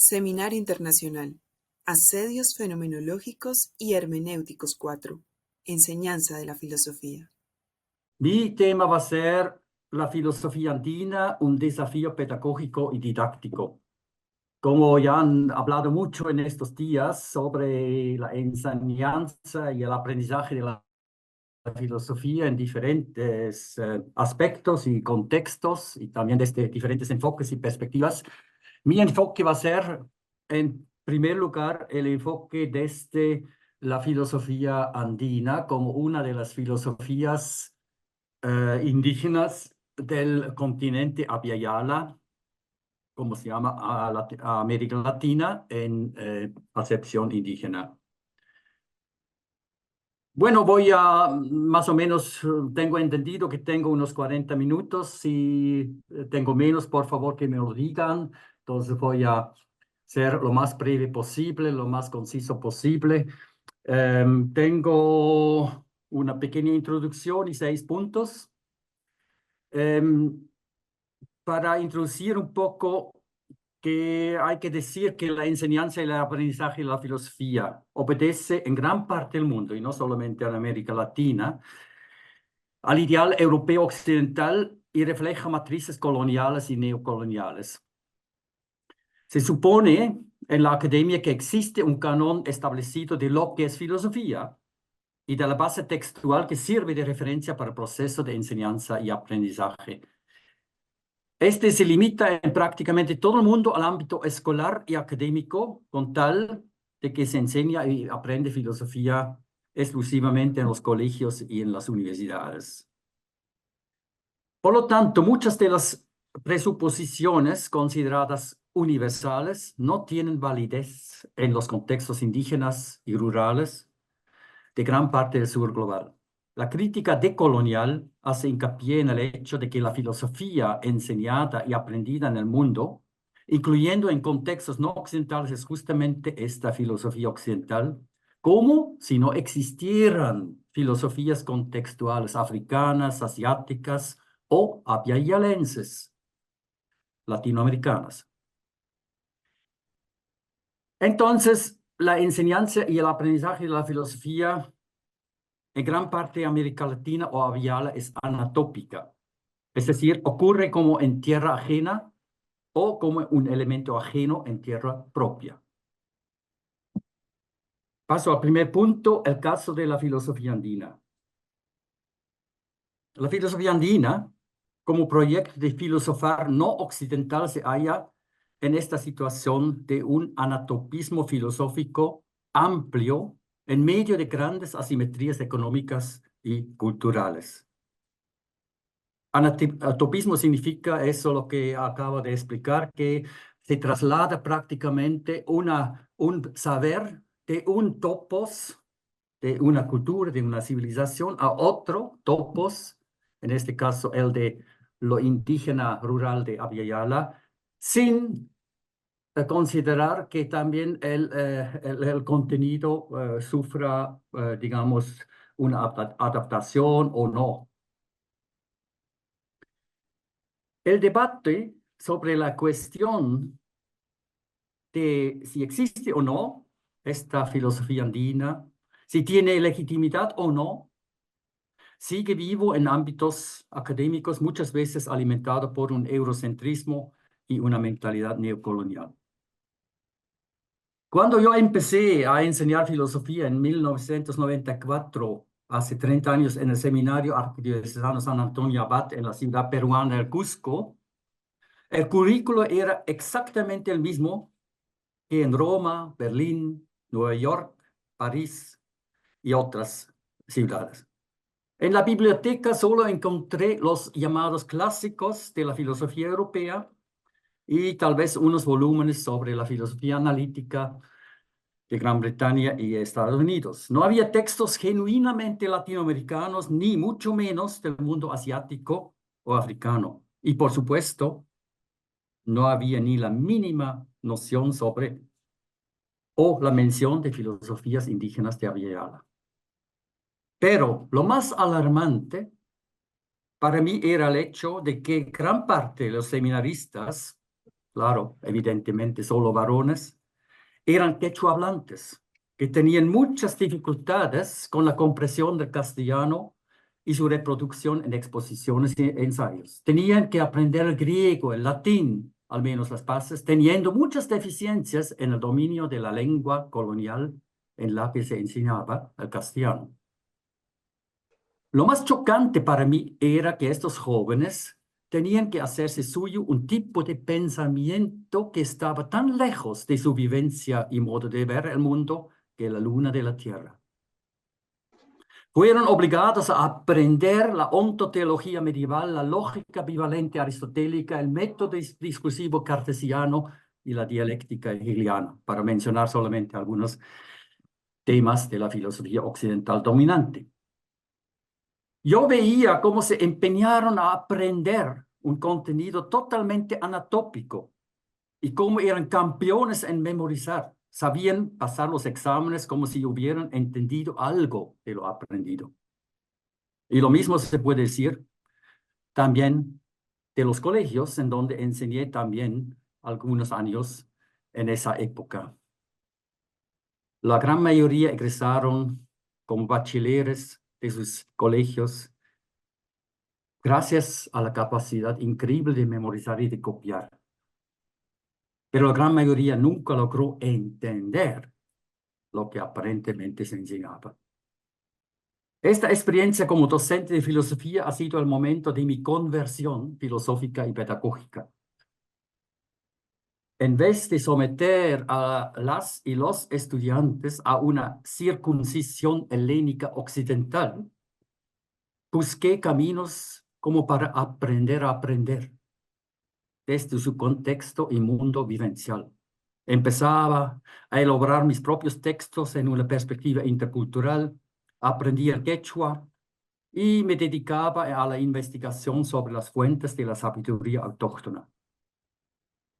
Seminario Internacional. Asedios fenomenológicos y hermenéuticos 4. Enseñanza de la filosofía. Mi tema va a ser la filosofía andina, un desafío pedagógico y didáctico. Como ya han hablado mucho en estos días sobre la enseñanza y el aprendizaje de la filosofía en diferentes aspectos y contextos, y también desde diferentes enfoques y perspectivas, mi enfoque va a ser, en primer lugar, el enfoque desde la filosofía andina como una de las filosofías indígenas del continente Abya-Yala, como se llama a América Latina en acepción indígena. Bueno, más o menos, tengo entendido que tengo unos 40 minutos. Si tengo menos, por favor, que me lo digan. Entonces voy a ser lo más breve posible, lo más conciso posible. Tengo una pequeña introducción y 6 puntos. Para introducir un poco, que hay que decir que la enseñanza y el aprendizaje de la filosofía obedece en gran parte del mundo, y no solamente en América Latina, al ideal europeo occidental y refleja matrices coloniales y neocoloniales. Se supone en la academia que existe un canon establecido de lo que es filosofía y de la base textual que sirve de referencia para el proceso de enseñanza y aprendizaje. Este se limita en prácticamente todo el mundo al ámbito escolar y académico, con tal de que se enseña y aprende filosofía exclusivamente en los colegios y en las universidades. Por lo tanto, muchas de las presuposiciones consideradas universales no tienen validez en los contextos indígenas y rurales de gran parte del sur global. La crítica decolonial hace hincapié en el hecho de que la filosofía enseñada y aprendida en el mundo, incluyendo en contextos no occidentales, es justamente esta filosofía occidental, como si no existieran filosofías contextuales africanas, asiáticas o abyayalenses, latinoamericanas. Entonces, la enseñanza y el aprendizaje de la filosofía en gran parte de América Latina o Abya-Yala es anatópica, es decir, ocurre como en tierra ajena o como un elemento ajeno en tierra propia. Paso al primer punto, el caso de la filosofía andina. La filosofía andina, como proyecto de filosofar no occidental, se halla en esta situación de un anatopismo filosófico amplio en medio de grandes asimetrías económicas y culturales. Anatopismo significa eso lo que acabo de explicar, que se traslada prácticamente un saber de un topos, de una cultura, de una civilización, a otro topos, en este caso el de lo indígena rural de Abya-Yala, sin considerar que también el contenido sufra, digamos, una adaptación o no. El debate sobre la cuestión de si existe o no esta filosofía andina, si tiene legitimidad o no, sigue vivo en ámbitos académicos, muchas veces alimentado por un eurocentrismo y una mentalidad neocolonial. Cuando yo empecé a enseñar filosofía en 1994, hace 30 años, en el Seminario Arquidiocesano San Antonio Abad en la ciudad peruana del Cusco, el currículo era exactamente el mismo que en Roma, Berlín, Nueva York, París y otras ciudades. En la biblioteca solo encontré los llamados clásicos de la filosofía europea y tal vez unos volúmenes sobre la filosofía analítica de Gran Bretaña y Estados Unidos. No había textos genuinamente latinoamericanos, ni mucho menos del mundo asiático o africano. Y por supuesto, no había ni la mínima noción sobre o la mención de filosofías indígenas de Abya-Yala. Pero lo más alarmante para mí era el hecho de que gran parte de los seminaristas claro, evidentemente solo varones, eran quechua hablantes, que tenían muchas dificultades con la comprensión del castellano y su reproducción en exposiciones y ensayos. Tenían que aprender el griego, el latín, al menos las bases, teniendo muchas deficiencias en el dominio de la lengua colonial en la que se enseñaba el castellano. Lo más chocante para mí era que estos jóvenes tenían que hacerse suyo un tipo de pensamiento que estaba tan lejos de su vivencia y modo de ver el mundo que la luna de la tierra. Fueron obligados a aprender la ontoteología medieval, la lógica bivalente aristotélica, el método discursivo cartesiano y la dialéctica hegeliana, para mencionar solamente algunos temas de la filosofía occidental dominante. Yo veía cómo se empeñaron a aprender un contenido totalmente anatópico y cómo eran campeones en memorizar. Sabían pasar los exámenes como si hubieran entendido algo de lo aprendido. Y lo mismo se puede decir también de los colegios, en donde enseñé también algunos años en esa época. La gran mayoría egresaron como bachilleres de sus colegios gracias a la capacidad increíble de memorizar y de copiar. Pero la gran mayoría nunca logró entender lo que aparentemente se enseñaba. Esta experiencia como docente de filosofía ha sido el momento de mi conversión filosófica y pedagógica. En vez de someter a las y los estudiantes a una circuncisión helénica occidental, busqué caminos como para aprender a aprender desde su contexto y mundo vivencial. Empezaba a elaborar mis propios textos en una perspectiva intercultural, aprendí el quechua y me dedicaba a la investigación sobre las fuentes de la sabiduría autóctona.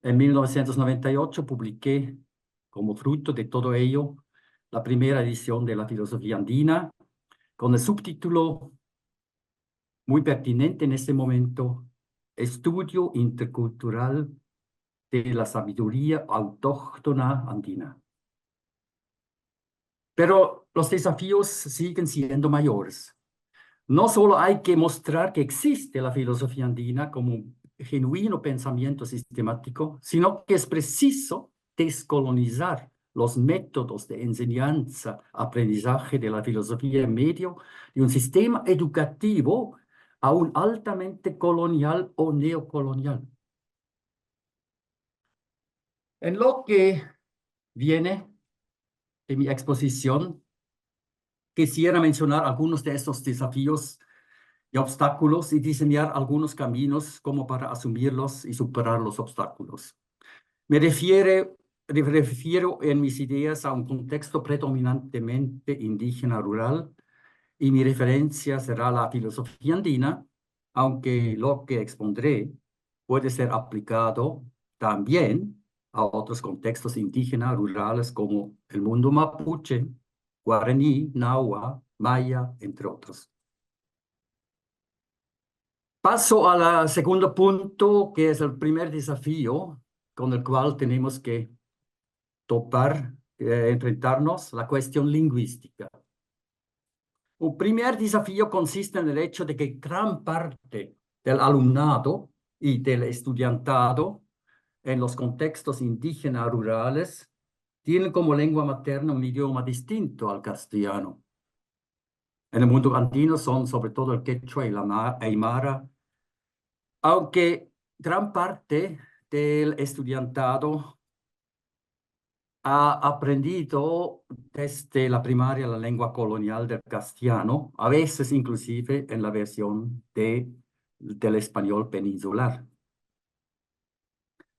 En 1998 publiqué, como fruto de todo ello, la primera edición de la filosofía andina, con el subtítulo muy pertinente en este momento, Estudio intercultural de la sabiduría autóctona andina. Pero los desafíos siguen siendo mayores. No solo hay que mostrar que existe la filosofía andina como un genuino pensamiento sistemático, sino que es preciso descolonizar los métodos de enseñanza, aprendizaje de la filosofía en medio de un sistema educativo aún altamente colonial o neocolonial. En lo que viene de mi exposición, quisiera mencionar algunos de estos desafíos y obstáculos y diseñar algunos caminos como para asumirlos y superar los obstáculos. Me refiero en mis ideas a un contexto predominantemente indígena rural y mi referencia será la filosofía andina, aunque lo que expondré puede ser aplicado también a otros contextos indígenas rurales como el mundo mapuche, guaraní, nahua, maya, entre otros. Paso al segundo punto, que es el primer desafío con el cual tenemos que enfrentarnos, la cuestión lingüística. Un primer desafío consiste en el hecho de que gran parte del alumnado y del estudiantado en los contextos indígenas rurales tienen como lengua materna un idioma distinto al castellano. En el mundo andino son sobre todo el quechua y la aymara, aunque gran parte del estudiantado ha aprendido desde la primaria la lengua colonial del castellano, a veces inclusive en la versión del español peninsular.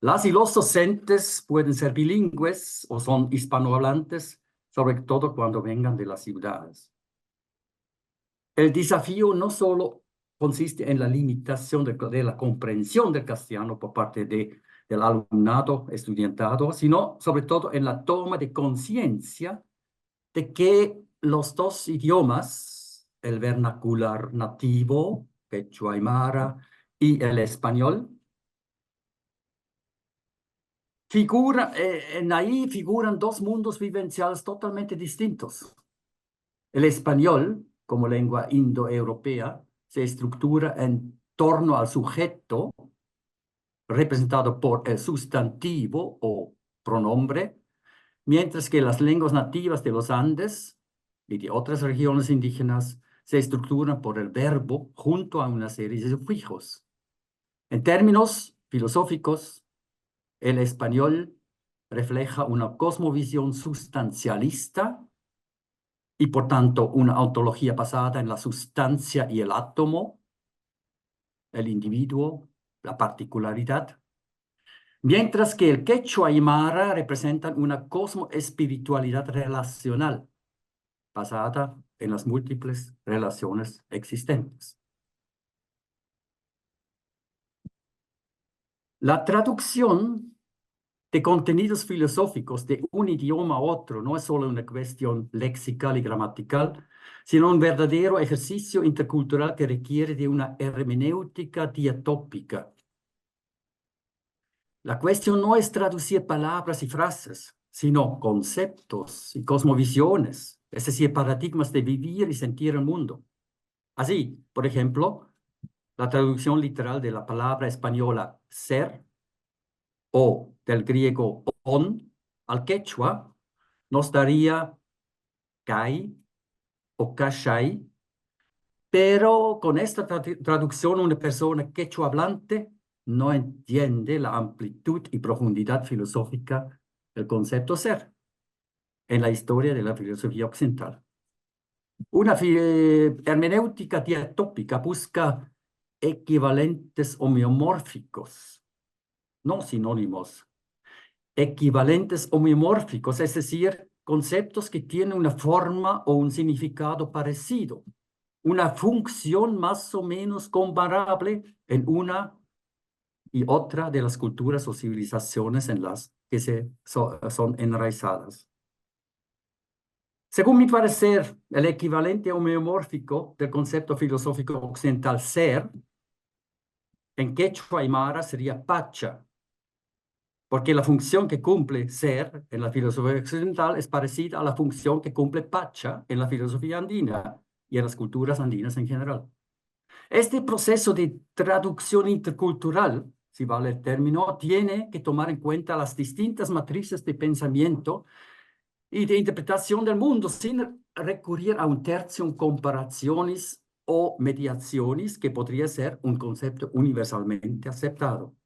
Las y los docentes pueden ser bilingües o son hispanohablantes, sobre todo cuando vengan de las ciudades. El desafío no solo consiste en la limitación de la comprensión del castellano por parte del alumnado estudiantado, sino sobre todo en la toma de conciencia de que los dos idiomas, el vernacular nativo, quechua aymara, y el español, ahí figuran dos mundos vivenciales totalmente distintos. El español, como lengua indoeuropea, se estructura en torno al sujeto, representado por el sustantivo o pronombre, mientras que las lenguas nativas de los Andes y de otras regiones indígenas se estructuran por el verbo junto a una serie de sufijos. En términos filosóficos, el español refleja una cosmovisión sustancialista y por tanto una ontología basada en la sustancia y el átomo, el individuo, la particularidad, mientras que el quechua y mara representan una cosmoespiritualidad relacional basada en las múltiples relaciones existentes. La traducción de contenidos filosóficos de un idioma a otro no es solo una cuestión lexical y gramatical, sino un verdadero ejercicio intercultural que requiere de una hermenéutica diatópica. La cuestión no es traducir palabras y frases, sino conceptos y cosmovisiones, es decir, paradigmas de vivir y sentir el mundo. Así, por ejemplo, la traducción literal de la palabra española ser o del griego on al quechua nos daría kai o kashai, pero con esta traducción una persona quechua hablante no entiende la amplitud y profundidad filosófica del concepto ser en la historia de la filosofía occidental. Una hermenéutica diatópica busca equivalentes homeomórficos, no sinónimos, equivalentes homeomórficos, es decir, conceptos que tienen una forma o un significado parecido, una función más o menos comparable en una y otra de las culturas o civilizaciones en las que son enraizadas. Según mi parecer, el equivalente homeomórfico del concepto filosófico occidental ser, en quechua aymara sería pacha, porque la función que cumple ser en la filosofía occidental es parecida a la función que cumple pacha en la filosofía andina y en las culturas andinas en general. Este proceso de traducción intercultural, si vale el término, tiene que tomar en cuenta las distintas matrices de pensamiento y de interpretación del mundo sin recurrir a un tertium comparationis o mediaciones que podría ser un concepto universalmente aceptado.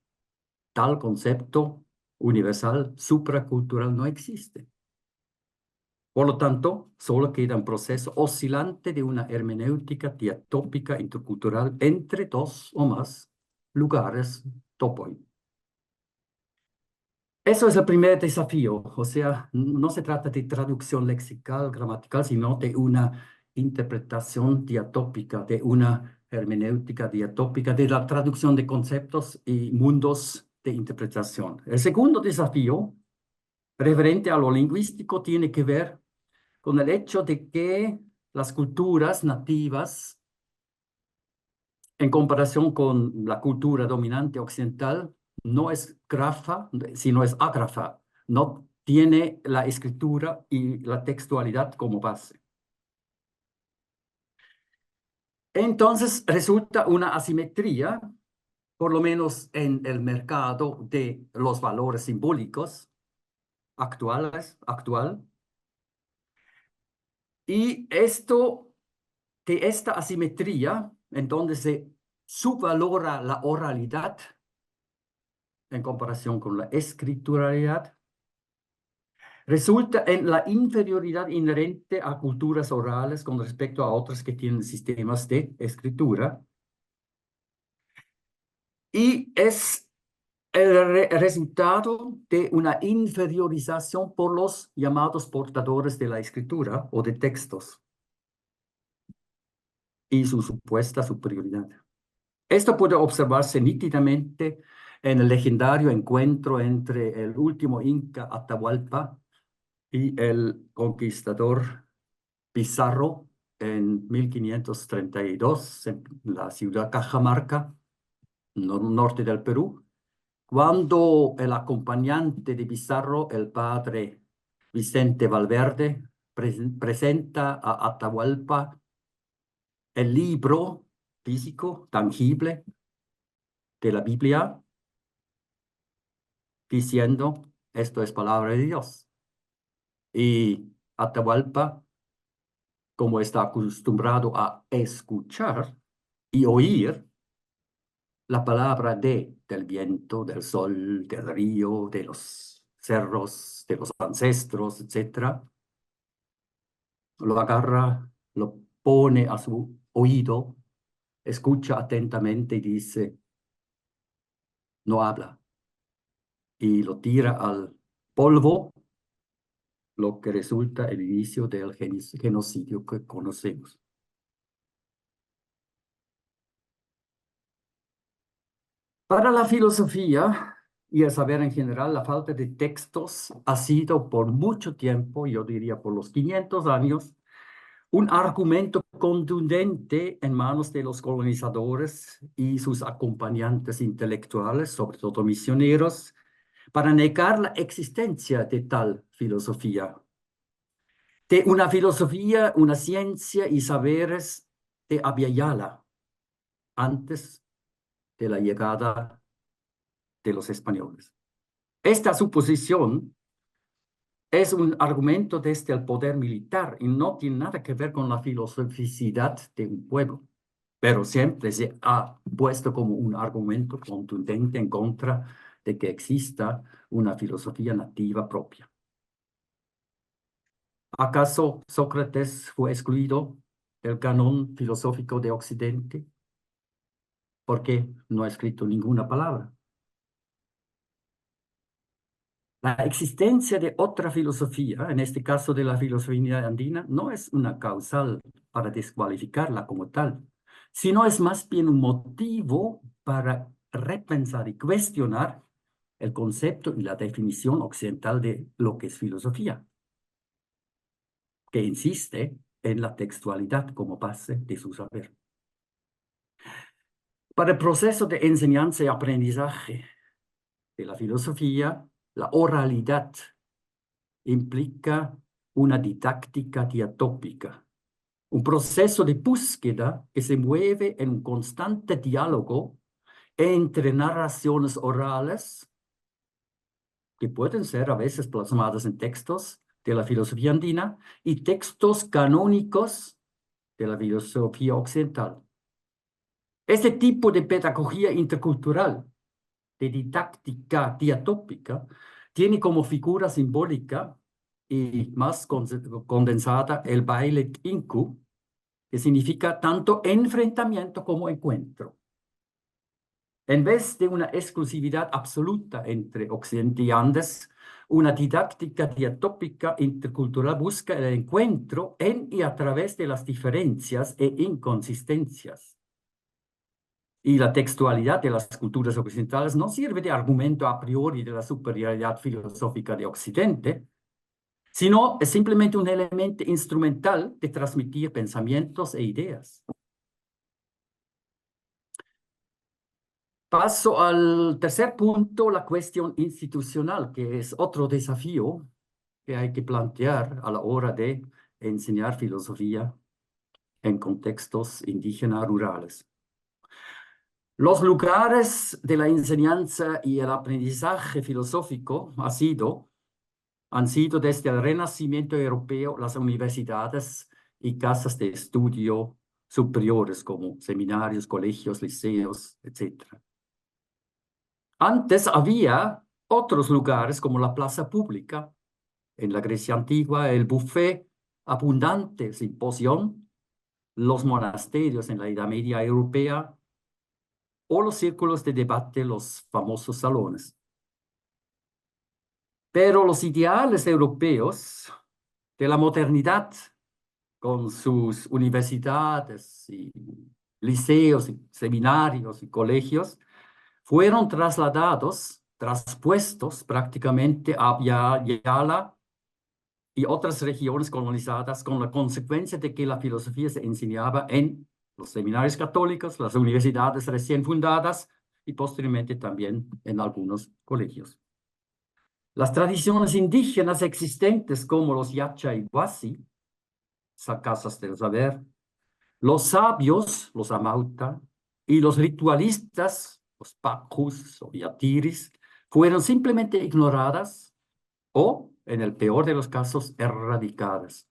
Tal concepto universal supracultural no existe. Por lo tanto, solo queda un proceso oscilante de una hermenéutica diatópica intercultural entre dos o más lugares topoi. Eso es el primer desafío, o sea, no se trata de traducción lexical, gramatical, sino de una interpretación diatópica, de una hermenéutica diatópica, de la traducción de conceptos y mundos de interpretación. El segundo desafío, referente a lo lingüístico, tiene que ver con el hecho de que las culturas nativas, en comparación con la cultura dominante occidental, no es grafa, sino es ágrafa. No tiene la escritura y la textualidad como base. Entonces resulta una asimetría, por lo menos en el mercado de los valores simbólicos actual. Y esta asimetría, en donde se subvalora la oralidad en comparación con la escrituralidad, resulta en la inferioridad inherente a culturas orales con respecto a otras que tienen sistemas de escritura. Y es el resultado de una inferiorización por los llamados portadores de la escritura o de textos y su supuesta superioridad. Esto puede observarse nítidamente en el legendario encuentro entre el último Inca Atahualpa y el conquistador Pizarro en 1532 en la ciudad Cajamarca, norte del Perú, Cuando el acompañante de Pizarro, el padre Vicente Valverde, presenta a Atahualpa el libro físico, tangible de la Biblia, diciendo, esto es palabra de Dios. Y Atahualpa, como está acostumbrado a escuchar y oír la palabra del viento, del sol, del río, de los cerros, de los ancestros, etc., lo agarra, lo pone a su oído, escucha atentamente y dice, no habla, y lo tira al polvo, lo que resulta el inicio del genocidio que conocemos. Para la filosofía y el saber en general, la falta de textos ha sido por mucho tiempo, yo diría por los 500 años, un argumento contundente en manos de los colonizadores y sus acompañantes intelectuales, sobre todo misioneros, para negar la existencia de tal filosofía, de una filosofía, una ciencia y saberes de Abya Yala, antes de la llegada de los españoles. Esta suposición es un argumento desde el poder militar y no tiene nada que ver con la filosoficidad de un pueblo, pero siempre se ha puesto como un argumento contundente en contra de que exista una filosofía nativa propia. ¿Acaso Sócrates fue excluido del canon filosófico de Occidente? Porque no ha escrito ninguna palabra. La existencia de otra filosofía, en este caso de la filosofía andina, no es una causal para descualificarla como tal, sino es más bien un motivo para repensar y cuestionar el concepto y la definición occidental de lo que es filosofía, que insiste en la textualidad como base de su saber. Para el proceso de enseñanza y aprendizaje de la filosofía, la oralidad implica una didáctica diatópica, un proceso de búsqueda que se mueve en un constante diálogo entre narraciones orales, que pueden ser a veces plasmadas en textos de la filosofía andina, y textos canónicos de la filosofía occidental. Este tipo de pedagogía intercultural, de didáctica diatópica, tiene como figura simbólica y más condensada el baile Inku, que significa tanto enfrentamiento como encuentro. En vez de una exclusividad absoluta entre Occidente y Andes, una didáctica diatópica intercultural busca el encuentro en y a través de las diferencias e inconsistencias. Y la textualidad de las culturas occidentales no sirve de argumento a priori de la superioridad filosófica de Occidente, sino es simplemente un elemento instrumental de transmitir pensamientos e ideas. Paso al tercer punto, la cuestión institucional, que es otro desafío que hay que plantear a la hora de enseñar filosofía en contextos indígenas rurales. Los lugares de la enseñanza y el aprendizaje filosófico han sido desde el Renacimiento europeo las universidades y casas de estudio superiores como seminarios, colegios, liceos, etc. Antes había otros lugares como la plaza pública, en la Grecia antigua, el buffet abundante sin poción, los monasterios en la Edad Media europea, o los círculos de debate, los famosos salones. Pero los ideales europeos de la modernidad, con sus universidades y liceos, y seminarios y colegios, fueron traspuestos prácticamente a Yala y otras regiones colonizadas, con la consecuencia de que la filosofía se enseñaba en los seminarios católicos, las universidades recién fundadas y posteriormente también en algunos colegios. Las tradiciones indígenas existentes como los Yacha y Huasi, casas del saber, los sabios, los Amauta, y los ritualistas, los Pacus o Yatiris, fueron simplemente ignoradas o, en el peor de los casos, erradicadas.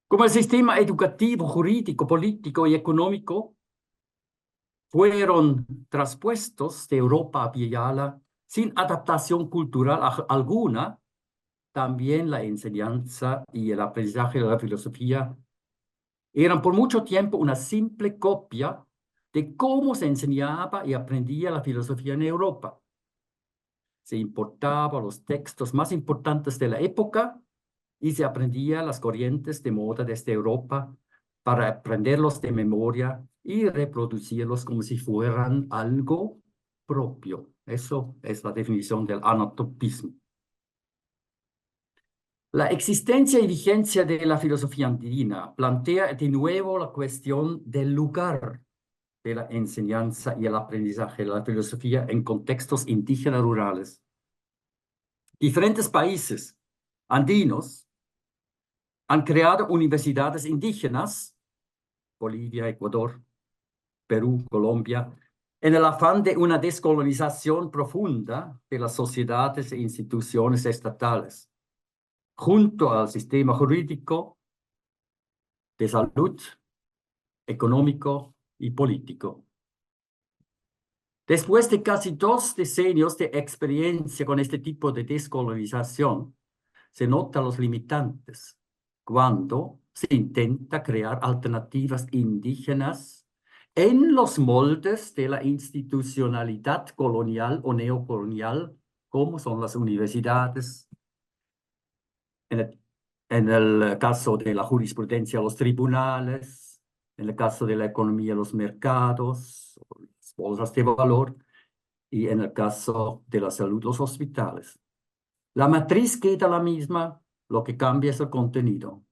Como el sistema educativo, jurídico, político y económico fueron traspuestos de Europa a Villayala sin adaptación cultural alguna, también la enseñanza y el aprendizaje de la filosofía eran por mucho tiempo una simple copia de cómo se enseñaba y aprendía la filosofía en Europa. Se importaban los textos más importantes de la época y se aprendía las corrientes de moda desde Europa para aprenderlos de memoria y reproducirlos como si fueran algo propio. Eso es la definición del anatopismo. La existencia y vigencia de la filosofía andina plantea de nuevo la cuestión del lugar de la enseñanza y el aprendizaje de la filosofía en contextos indígenas rurales. Diferentes países andinos han creado universidades indígenas, Bolivia, Ecuador, Perú, Colombia, en el afán de una descolonización profunda de las sociedades e instituciones estatales, junto al sistema jurídico, de salud, económico y político. Después de casi 2 decenios de experiencia con este tipo de descolonización, se notan los limitantes cuando se intenta crear alternativas indígenas en los moldes de la institucionalidad colonial o neocolonial, como son las universidades, en el caso de la jurisprudencia, los tribunales, en el caso de la economía, los mercados, las bolsas de valor, y en el caso de la salud, los hospitales. La matriz queda la misma, lo que cambia es el contenido.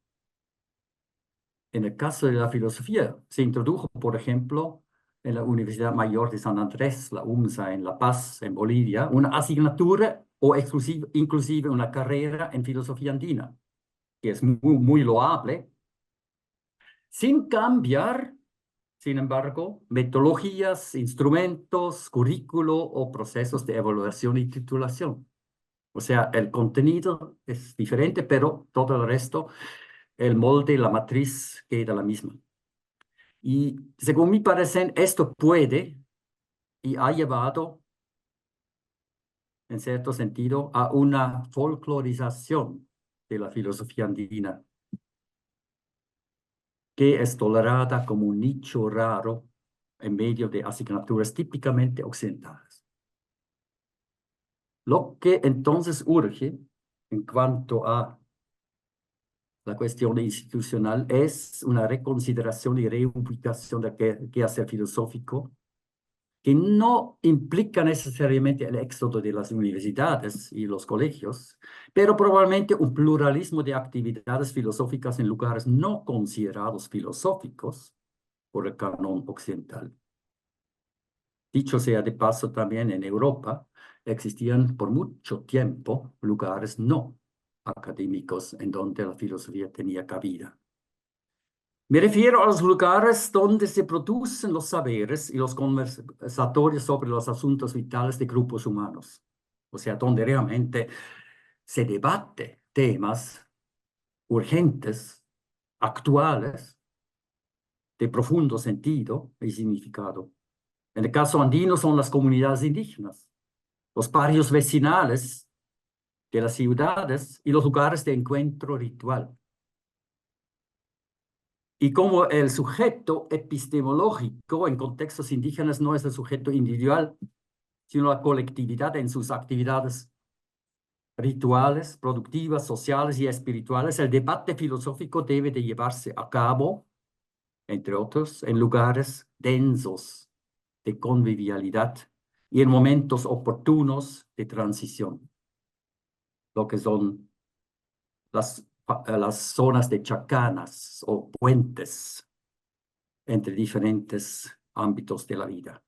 En el caso de la filosofía, se introdujo, por ejemplo, en la Universidad Mayor de San Andrés, la UMSA en La Paz, en Bolivia, una asignatura o inclusive una carrera en filosofía andina, que es muy loable, sin cambiar, sin embargo, metodologías, instrumentos, currículo o procesos de evaluación y titulación. O sea, el contenido es diferente, pero todo el resto, el molde, la matriz queda la misma. Y según mi parecer, esto puede y ha llevado, en cierto sentido, a una folclorización de la filosofía andina, que es tolerada como un nicho raro en medio de asignaturas típicamente occidentales. Lo que entonces urge en cuanto a la cuestión institucional es una reconsideración y reubicación del quehacer filosófico que no implica necesariamente el éxodo de las universidades y los colegios, pero probablemente un pluralismo de actividades filosóficas en lugares no considerados filosóficos por el canon occidental. Dicho sea de paso, también en Europa existían por mucho tiempo lugares no académicos en donde la filosofía tenía cabida. Me refiero a los lugares donde se producen los saberes y los conversatorios sobre los asuntos vitales de grupos humanos. O sea, donde realmente se debate temas urgentes, actuales, de profundo sentido y significado. En el caso andino son las comunidades indígenas, los barrios vecinales de las ciudades y los lugares de encuentro ritual. Y como el sujeto epistemológico en contextos indígenas no es el sujeto individual, sino la colectividad en sus actividades rituales, productivas, sociales y espirituales, el debate filosófico debe de llevarse a cabo, entre otros, en lugares densos de convivialidad y en momentos oportunos de transición, lo que son las zonas de chacanas o puentes entre diferentes ámbitos de la vida.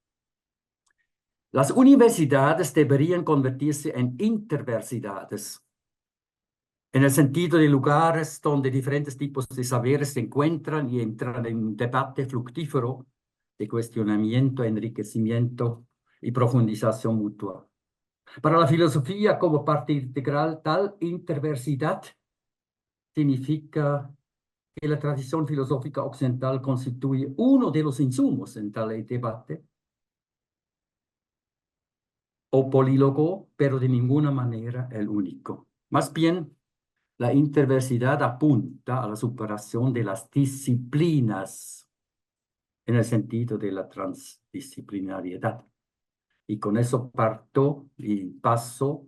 Las universidades deberían convertirse en interversidades, en el sentido de lugares donde diferentes tipos de saberes se encuentran y entran en un debate fructífero de cuestionamiento, enriquecimiento y profundización mutua. Para la filosofía como parte integral, tal interversidad significa que la tradición filosófica occidental constituye uno de los insumos en tal debate, o polílogo, pero de ninguna manera el único. Más bien, la interversidad apunta a la superación de las disciplinas en el sentido de la transdisciplinariedad. Y con eso parto y paso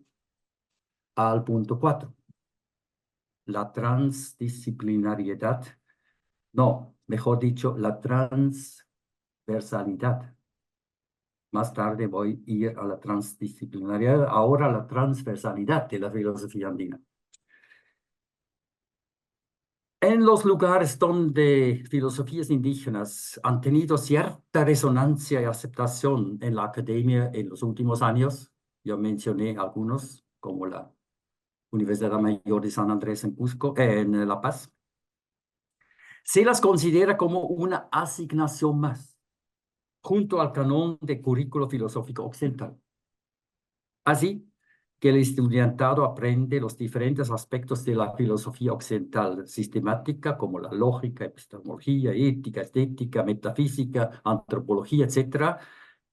al punto 4. La transdisciplinariedad, no, mejor dicho, la transversalidad. Más tarde voy a ir a la transdisciplinariedad, ahora la transversalidad de la filosofía andina. En los lugares donde filosofías indígenas han tenido cierta resonancia y aceptación en la academia en los últimos años, yo mencioné algunos, como la Universidad Mayor de San Andrés en Cusco, en La Paz, se las considera como una asignación más, junto al canon de currículo filosófico occidental. Así que el estudiantado aprende los diferentes aspectos de la filosofía occidental sistemática, como la lógica, epistemología, ética, estética, metafísica, antropología, etc.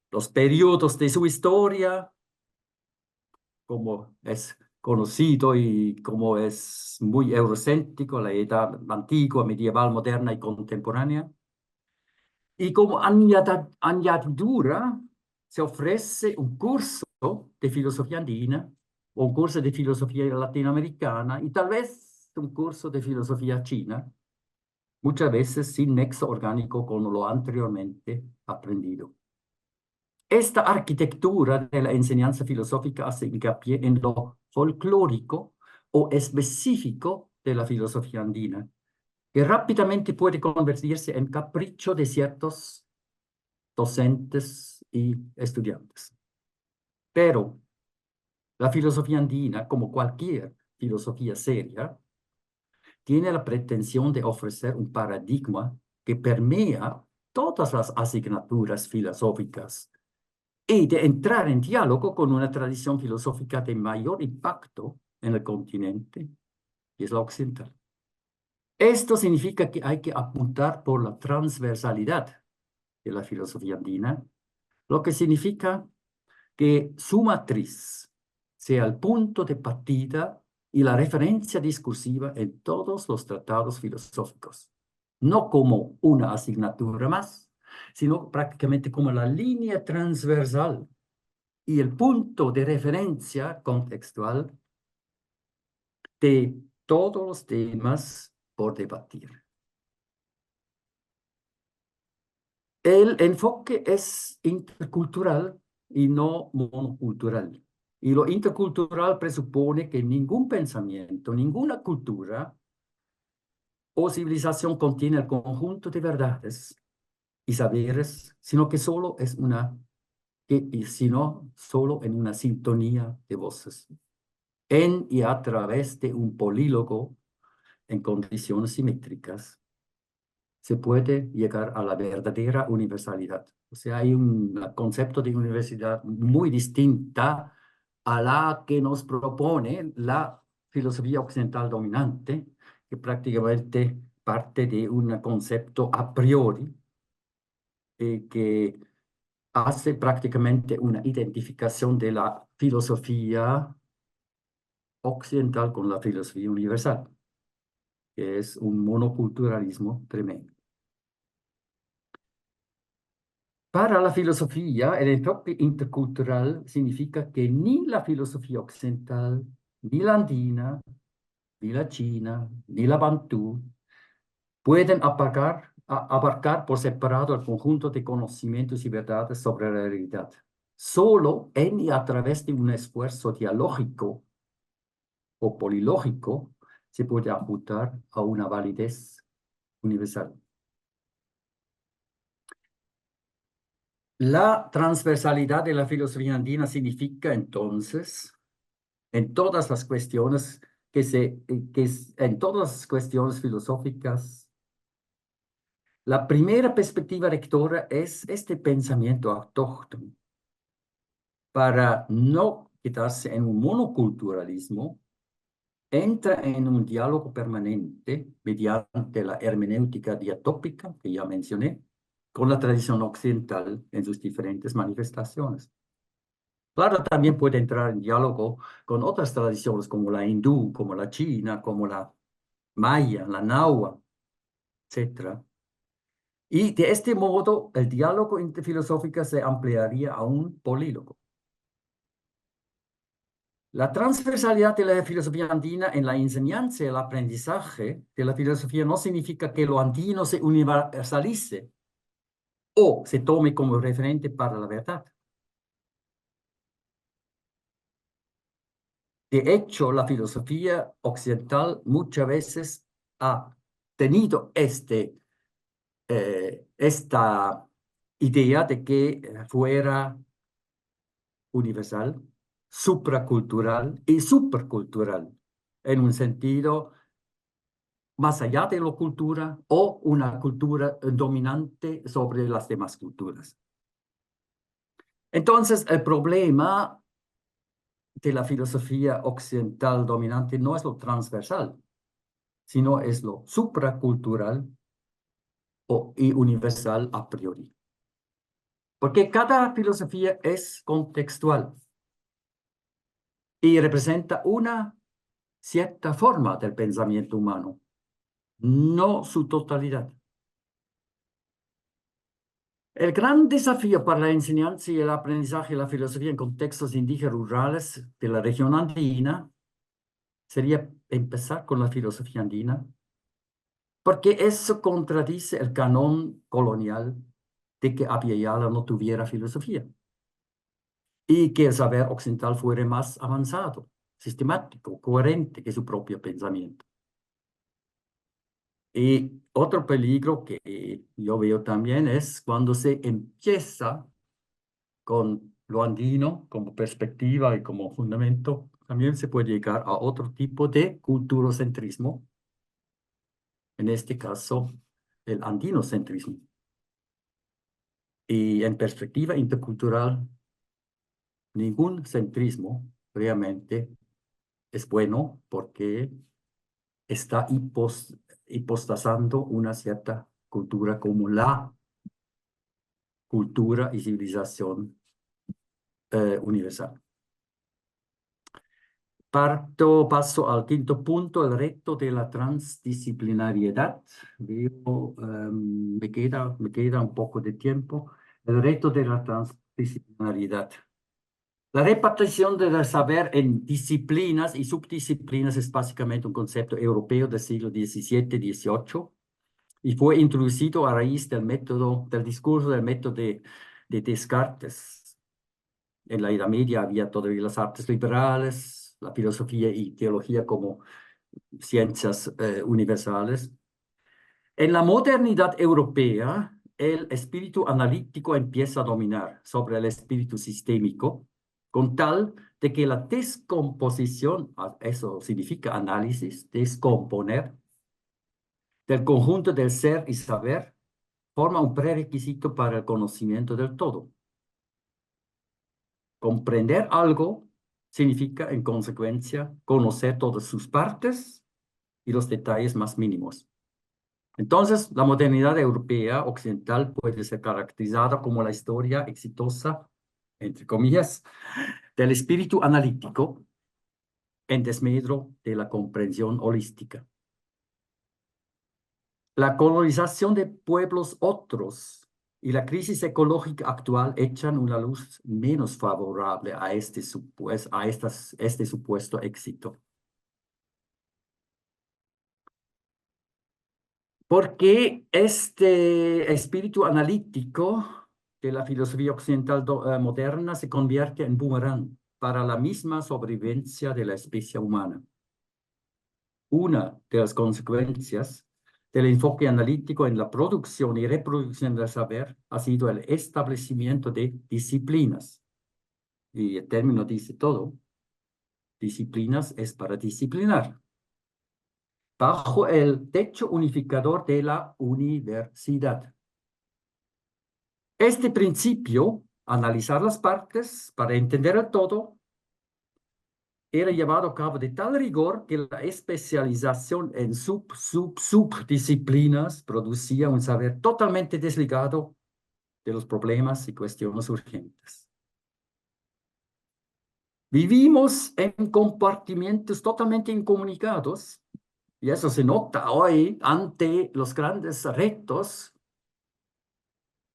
Los periodos de su historia, como es conocido y como es muy eurocéntrico, la edad antigua, medieval, moderna y contemporánea. Y como añadidura se ofrece un curso de filosofía andina, o un curso de filosofía latinoamericana y tal vez un curso de filosofía china, muchas veces sin nexo orgánico con lo anteriormente aprendido. Esta arquitectura de la enseñanza filosófica hace hincapié en lo folclórico o específico de la filosofía andina, que rápidamente puede convertirse en capricho de ciertos docentes y estudiantes. Pero la filosofía andina, como cualquier filosofía seria, tiene la pretensión de ofrecer un paradigma que permea todas las asignaturas filosóficas y de entrar en diálogo con una tradición filosófica de mayor impacto en el continente, que es la occidental. Esto significa que hay que apuntar por la transversalidad de la filosofía andina, lo que significa que su matriz sea el punto de partida y la referencia discursiva en todos los tratados filosóficos, no como una asignatura más, sino prácticamente como la línea transversal y el punto de referencia contextual de todos los temas por debatir. El enfoque es intercultural y no monocultural. Y lo intercultural presupone que ningún pensamiento, ninguna cultura o civilización contiene el conjunto de verdades y saberes, sino que solo es sino solo en una sintonía de voces, en y a través de un polílogo en condiciones simétricas, se puede llegar a la verdadera universalidad. O sea, hay un concepto de universidad muy distinta a la que nos propone la filosofía occidental dominante, que prácticamente parte de un concepto a priori que hace prácticamente una identificación de la filosofía occidental con la filosofía universal, que es un monoculturalismo tremendo. Para la filosofía, el enfoque intercultural significa que ni la filosofía occidental, ni la andina, ni la china, ni la bantú pueden abarcar por separado el conjunto de conocimientos y verdades sobre la realidad. Solo en y a través de un esfuerzo dialógico o polilógico se puede apuntar a una validez universal. La transversalidad de la filosofía andina significa entonces, en todas las cuestiones en todas las cuestiones filosóficas, la primera perspectiva rectora es este pensamiento autóctono para no quedarse en un monoculturalismo. Entra en un diálogo permanente mediante la hermenéutica diatópica que ya mencioné, con la tradición occidental en sus diferentes manifestaciones. Claro, también puede entrar en diálogo con otras tradiciones como la hindú, como la china, como la maya, la nahua, etc. Y de este modo, el diálogo interfilosófico se ampliaría a un polílogo. La transversalidad de la filosofía andina en la enseñanza y el aprendizaje de la filosofía no significa que lo andino se universalice o se tome como referente para la verdad. De hecho, la filosofía occidental muchas veces ha tenido esta idea de que fuera universal, supracultural y supercultural, en un sentido más allá de la cultura o una cultura dominante sobre las demás culturas. Entonces, el problema de la filosofía occidental dominante no es lo transversal, sino es lo supracultural y universal a priori. Porque cada filosofía es contextual y representa una cierta forma del pensamiento humano, no su totalidad. El gran desafío para la enseñanza y el aprendizaje de la filosofía en contextos indígenas rurales de la región andina sería empezar con la filosofía andina, porque eso contradice el canon colonial de que Abiyala no tuviera filosofía y que el saber occidental fuera más avanzado, sistemático, coherente que su propio pensamiento. Y otro peligro que yo veo también es cuando se empieza con lo andino como perspectiva y como fundamento, también se puede llegar a otro tipo de culturocentrismo, en este caso el andinocentrismo. Y en perspectiva intercultural, ningún centrismo realmente es bueno porque está hipostasando una cierta cultura como la cultura y civilización universal. Paso al quinto punto, el reto de la transdisciplinariedad. Veo, me queda un poco de tiempo. El reto de la transdisciplinariedad. La repartición del saber en disciplinas y subdisciplinas es básicamente un concepto europeo del siglo XVII-XVIII y fue introducido a raíz del discurso del método de Descartes. En la Edad Media había todavía las artes liberales, la filosofía y teología como ciencias universales. En la modernidad europea, el espíritu analítico empieza a dominar sobre el espíritu sistémico, con tal de que la descomposición, eso significa análisis, descomponer, del conjunto del ser y saber, forma un prerequisito para el conocimiento del todo. Comprender algo significa, en consecuencia, conocer todas sus partes y los detalles más mínimos. Entonces, la modernidad europea occidental puede ser caracterizada como la historia exitosa, entre comillas, del espíritu analítico en desmedro de la comprensión holística. La colonización de pueblos otros y la crisis ecológica actual echan una luz menos favorable a este supuesto éxito. Porque este espíritu analítico de la filosofía occidental moderna se convierte en boomerang para la misma sobrevivencia de la especie humana. Una de las consecuencias del enfoque analítico en la producción y reproducción del saber ha sido el establecimiento de disciplinas. Y el término dice todo. Disciplinas es para disciplinar. Bajo el techo unificador de la universidad. Este principio, analizar las partes para entender el todo, era llevado a cabo de tal rigor que la especialización en subdisciplinas producía un saber totalmente desligado de los problemas y cuestiones urgentes. Vivimos en compartimientos totalmente incomunicados, y eso se nota hoy ante los grandes retos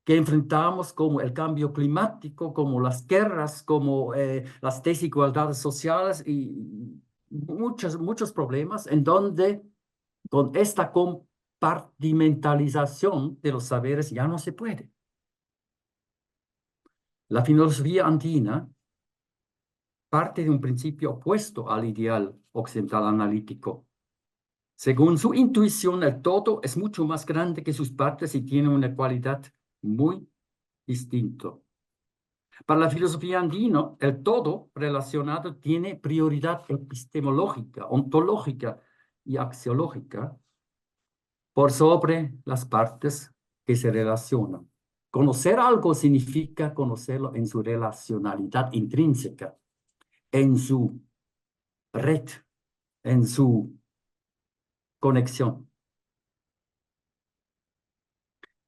que enfrentamos, como el cambio climático, como las guerras, como las desigualdades sociales y muchos problemas, en donde con esta compartimentalización de los saberes ya no se puede. La filosofía andina parte de un principio opuesto al ideal occidental analítico. Según su intuición, el todo es mucho más grande que sus partes y tiene una cualidad muy distinta. Para la filosofía andina, el todo relacionado tiene prioridad epistemológica, ontológica y axiológica por sobre las partes que se relacionan. Conocer algo significa conocerlo en su relacionalidad intrínseca, en su red, en su conexión.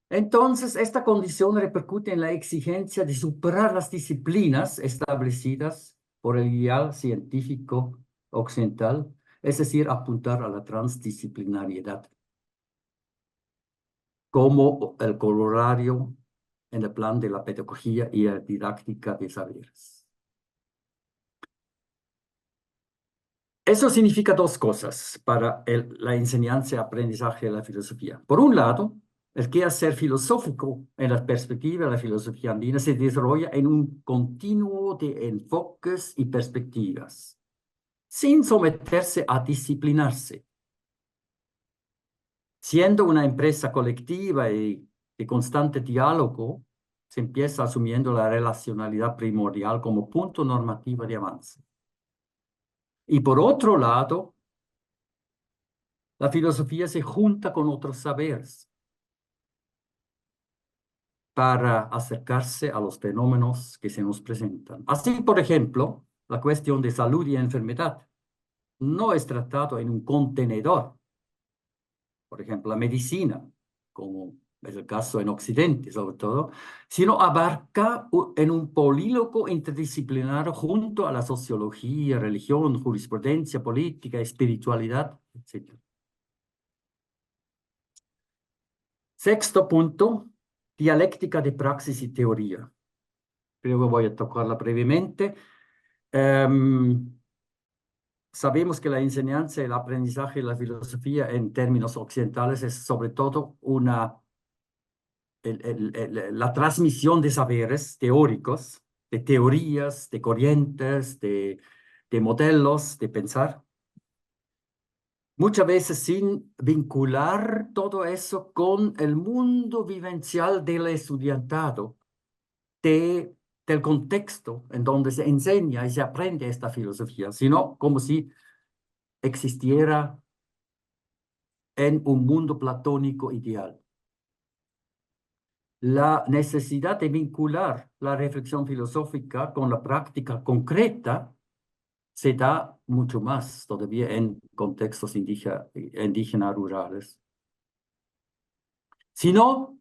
Entonces, esta condición repercute en la exigencia de superar las disciplinas establecidas por el ideal científico occidental, es decir, apuntar a la transdisciplinariedad como el corolario en el plan de la pedagogía y la didáctica de saberes. Eso significa dos cosas para la enseñanza y aprendizaje de la filosofía. Por un lado, el quehacer filosófico en la perspectiva de la filosofía andina se desarrolla en un continuo de enfoques y perspectivas, sin someterse a disciplinarse. Siendo una empresa colectiva y de constante diálogo, se empieza asumiendo la relacionalidad primordial como punto normativo de avance. Y por otro lado, la filosofía se junta con otros saberes para acercarse a los fenómenos que se nos presentan. Así, por ejemplo, la cuestión de salud y enfermedad no es tratado en un contenedor, por ejemplo, la medicina, como es el caso en Occidente sobre todo, sino abarca en un polílogo interdisciplinario junto a la sociología, religión, jurisprudencia, política, espiritualidad, etc. Sexto punto, dialéctica de praxis y teoría. Creo que voy a tocarla brevemente. Sabemos que la enseñanza, el aprendizaje de la filosofía en términos occidentales es sobre todo la transmisión de saberes teóricos, de teorías, de corrientes, de modelos de pensar. Muchas veces sin vincular todo eso con el mundo vivencial del estudiantado, del contexto en donde se enseña y se aprende esta filosofía, sino como si existiera en un mundo platónico ideal. La necesidad de vincular la reflexión filosófica con la práctica concreta se da mucho más todavía en contextos indígenas rurales. Si no,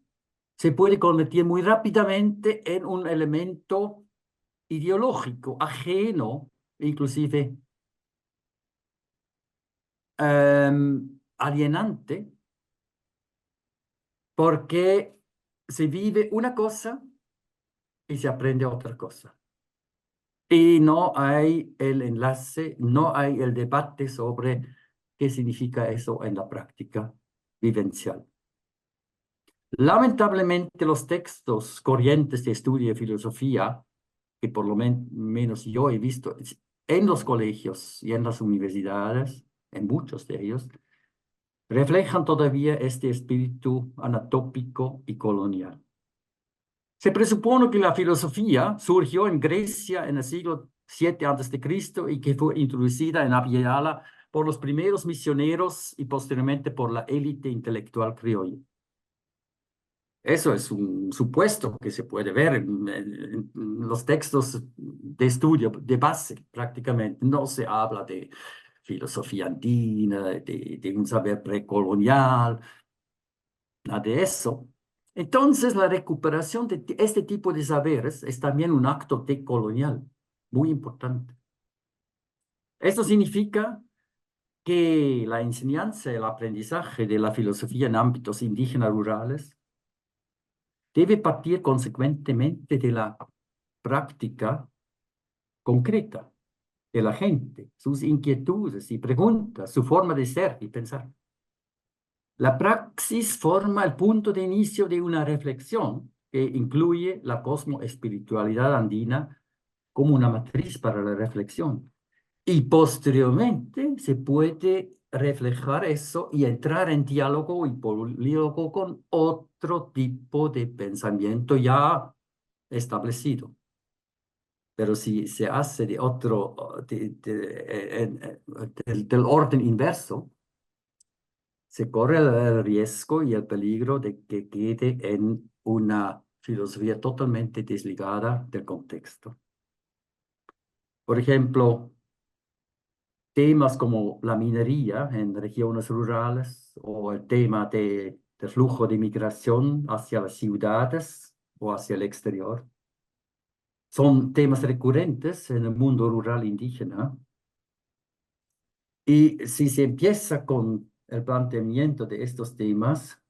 se puede convertir muy rápidamente en un elemento ideológico, ajeno, inclusive alienante, porque se vive una cosa y se aprende otra cosa. Y no hay el enlace, no hay el debate sobre qué significa eso en la práctica vivencial. Lamentablemente, los textos corrientes de estudio de filosofía, que por lo menos yo he visto en los colegios y en las universidades, en muchos de ellos, reflejan todavía este espíritu anatópico y colonial. Se presupone que la filosofía surgió en Grecia en el siglo VII a.C. y que fue introducida en Abya por los primeros misioneros y posteriormente por la élite intelectual criolla. Eso es un supuesto que se puede ver en los textos de estudio de base, prácticamente. No se habla de filosofía andina, de un saber precolonial, nada de eso. Entonces, la recuperación de este tipo de saberes es también un acto decolonial, muy importante. Esto significa que la enseñanza y el aprendizaje de la filosofía en ámbitos indígenas rurales debe partir consecuentemente de la práctica concreta de la gente, sus inquietudes y preguntas, su forma de ser y pensar. La praxis forma el punto de inicio de una reflexión que incluye la cosmoespiritualidad andina como una matriz para la reflexión. Y posteriormente se puede reflejar eso y entrar en diálogo y polílogo con otro tipo de pensamiento ya establecido. Pero si se hace de otro, del orden inverso, se corre el riesgo y el peligro de que quede en una filosofía totalmente desligada del contexto. Por ejemplo, temas como la minería en regiones rurales o el tema del flujo de migración hacia las ciudades o hacia el exterior son temas recurrentes en el mundo rural indígena. Y si se empieza con el planteamiento de estos temas,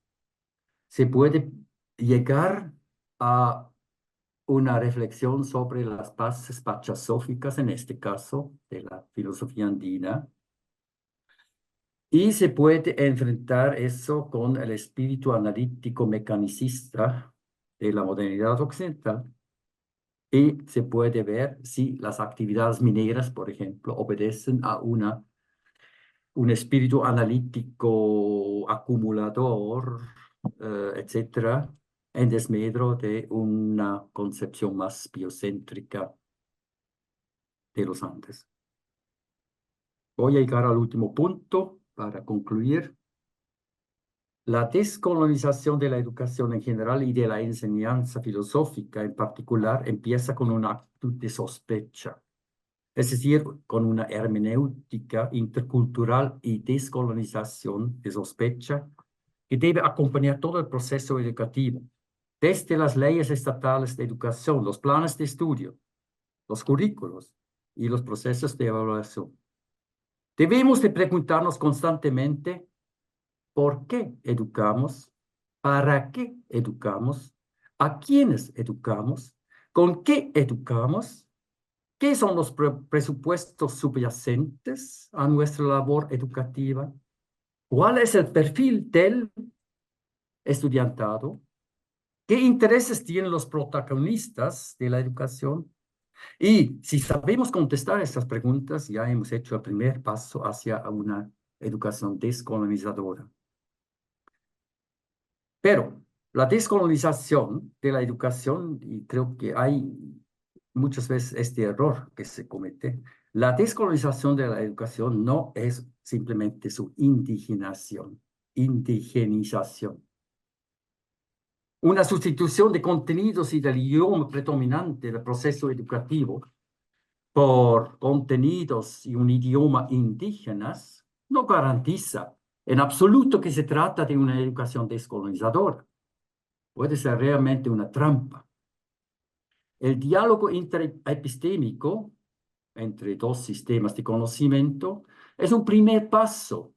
se puede llegar a una reflexión sobre las bases pachasóficas, en este caso, de la filosofía andina, y se puede enfrentar eso con el espíritu analítico mecanicista de la modernidad occidental, y se puede ver si las actividades mineras, por ejemplo, obedecen a un espíritu analítico acumulador, etcétera, en desmedro de una concepción más biocéntrica de los Andes. Voy a llegar al último punto para concluir. La descolonización de la educación en general y de la enseñanza filosófica en particular empieza con una actitud de sospecha, es decir, con una hermenéutica intercultural y descolonización de sospecha que debe acompañar todo el proceso educativo, desde las leyes estatales de educación, los planes de estudio, los currículos y los procesos de evaluación. Debemos de preguntarnos constantemente por qué educamos, para qué educamos, a quiénes educamos, con qué educamos, qué son los presupuestos subyacentes a nuestra labor educativa, cuál es el perfil del estudiantado, qué intereses tienen los protagonistas de la educación. Y si sabemos contestar estas preguntas, ya hemos hecho el primer paso hacia una educación descolonizadora. Pero la descolonización de la educación, y creo que hay muchas veces este error que se comete, la descolonización de la educación no es simplemente su indigenización. Una sustitución de contenidos y del idioma predominante del proceso educativo por contenidos y un idioma indígenas no garantiza en absoluto que se trata de una educación descolonizadora. Puede ser realmente una trampa. El diálogo interepistémico entre dos sistemas de conocimiento es un primer paso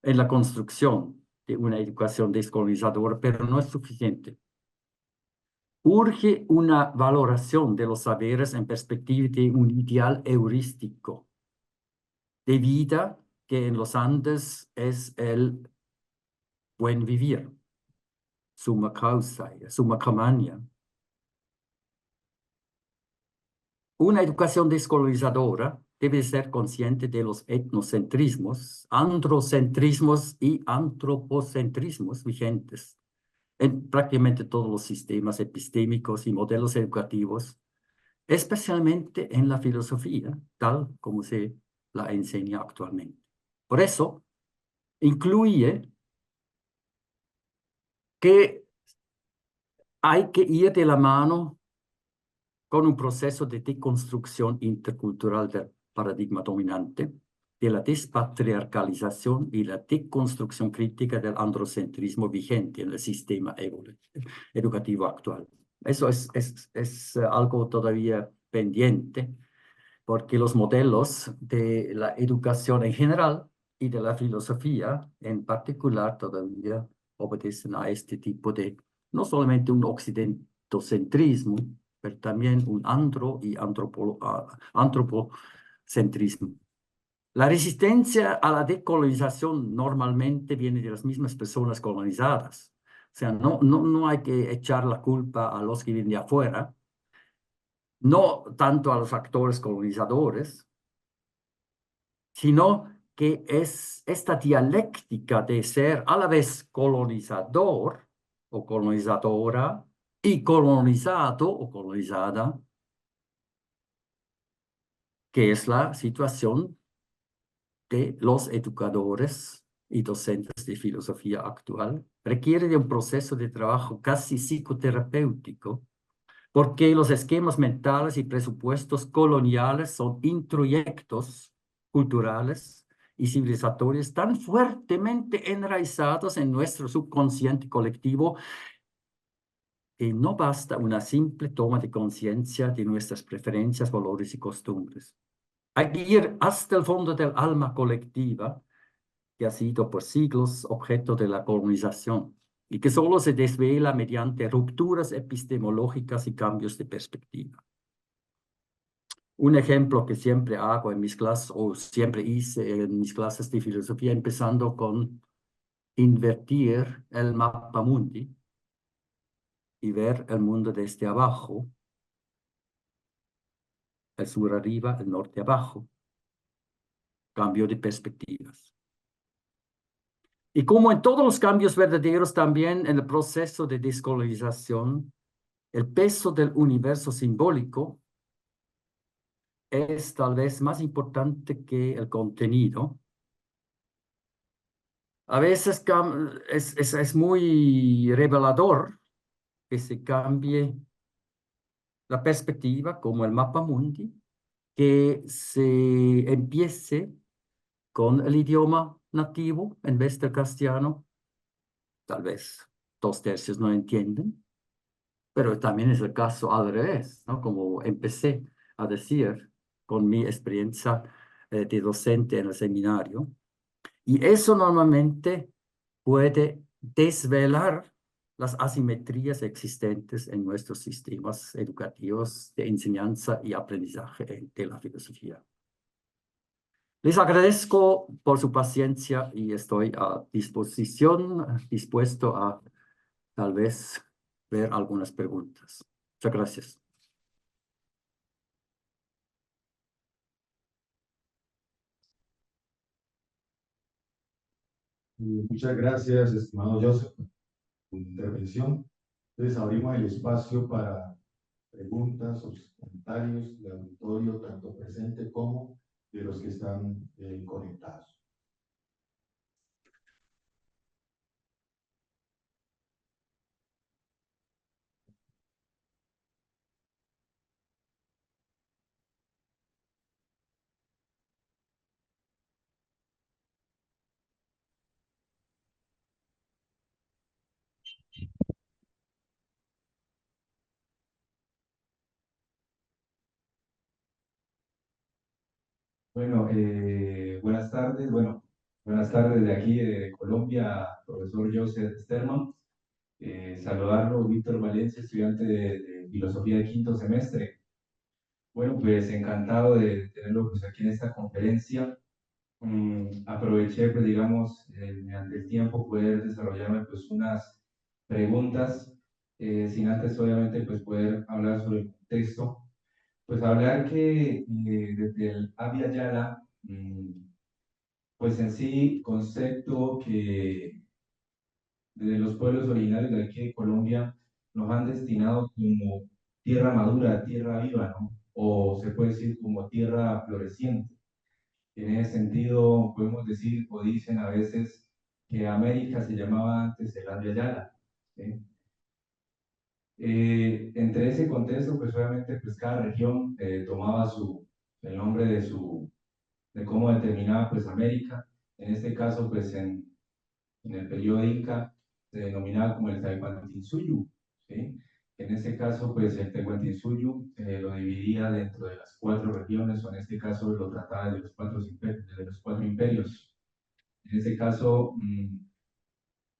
en la construcción de una educación descolonizadora, pero no es suficiente. Urge una valoración de los saberes en perspectiva de un ideal heurístico de vida que en los Andes es el buen vivir, summa causa, summa comania. Una educación descolonizadora debe ser consciente de los etnocentrismos, androcentrismos y antropocentrismos vigentes en prácticamente todos los sistemas epistémicos y modelos educativos, especialmente en la filosofía, tal como se la enseña actualmente. Por eso, incluye que hay que ir de la mano con un proceso de deconstrucción intercultural del paradigma dominante, de la despatriarcalización y la deconstrucción crítica del androcentrismo vigente en el sistema educativo actual. Eso es algo todavía pendiente, porque los modelos de la educación en general y de la filosofía en particular todavía obedecen a este tipo de, no solamente un occidentocentrismo, pero también un antropocentrismo. La resistencia a la decolonización normalmente viene de las mismas personas colonizadas. O sea, no hay que echar la culpa a los que vienen de afuera, no tanto a los actores colonizadores, sino que es esta dialéctica de ser a la vez colonizador o colonizadora y colonizado o colonizada, que es la situación de los educadores y docentes de filosofía actual, requiere de un proceso de trabajo casi psicoterapéutico, porque los esquemas mentales y presupuestos coloniales son introyectos culturales y civilizatorios tan fuertemente enraizados en nuestro subconsciente colectivo que no basta una simple toma de conciencia de nuestras preferencias, valores y costumbres. Hay que ir hasta el fondo del alma colectiva, que ha sido por siglos objeto de la colonización y que solo se desvela mediante rupturas epistemológicas y cambios de perspectiva. Un ejemplo que siempre hago en mis clases, o siempre hice en mis clases de filosofía, empezando con invertir el mapa mundi y ver el mundo desde abajo, el sur arriba, el norte abajo, cambio de perspectivas. Y como en todos los cambios verdaderos, también en el proceso de descolonización, el peso del universo simbólico es tal vez más importante que el contenido. A veces es muy revelador que se cambie la perspectiva, como el mapa mundi, que se empiece con el idioma nativo en vez del castellano. Tal vez 2/3 no entienden, pero también es el caso al revés, ¿no? Como empecé a decir con mi experiencia de docente en el seminario. Y eso normalmente puede desvelar las asimetrías existentes en nuestros sistemas educativos de enseñanza y aprendizaje de la filosofía. Les agradezco por su paciencia y estoy a disposición, dispuesto a tal vez ver algunas preguntas. Muchas gracias. Muchas gracias, estimado Joseph, por tu intervención. Entonces, abrimos el espacio para preguntas o comentarios del auditorio, tanto presente como de los que están conectados. Bueno, buenas tardes. Bueno, buenas tardes de aquí, de Colombia, profesor Joseph Sterman. Saludarlo, Víctor Valencia, estudiante de Filosofía de quinto semestre. Bueno, pues encantado de tenerlo pues, aquí en esta conferencia. Aproveché, pues digamos, mediante el tiempo poder desarrollarme pues unas preguntas, sin antes obviamente pues poder hablar sobre el contexto. Pues hablar que desde el Abya Yala, pues en sí, concepto que desde los pueblos originarios de aquí de Colombia nos han destinado como tierra madura, tierra viva, ¿no? O se puede decir como tierra floreciente. En ese sentido, podemos decir o dicen a veces que América se llamaba antes el Abya Yala, ¿sí? Entre ese contexto, pues obviamente pues cada región tomaba el nombre de cómo determinaba pues América. En este caso, pues en el periodo Inca se denominaba como el Tahuantinsuyo, ¿sí? En este caso, pues el Tahuantinsuyo lo dividía dentro de las cuatro regiones, o en este caso lo trataba de los cuatro imperios. En este caso,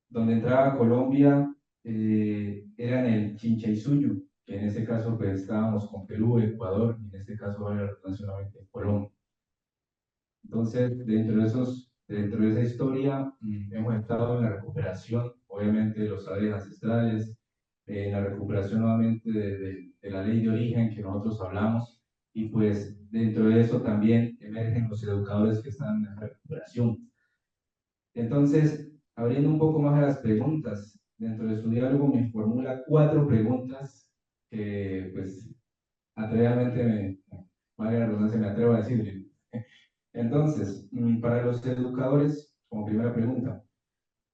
donde entraba Colombia era en el Chinchaysuyo, que en este caso pues estábamos con Perú, Ecuador, y en este caso vale nacionalmente Colombia. Entonces, dentro de esa historia, hemos estado en la recuperación, obviamente, de los saberes ancestrales, en la recuperación nuevamente de la ley de origen que nosotros hablamos, y pues dentro de eso también emergen los educadores que están en la recuperación. Entonces, abriendo un poco más a las preguntas, dentro de su diálogo me formula 4 preguntas que, pues, atrevidamente, valga la redundancia, me atrevo a decirle. Entonces, para los educadores, como primera pregunta,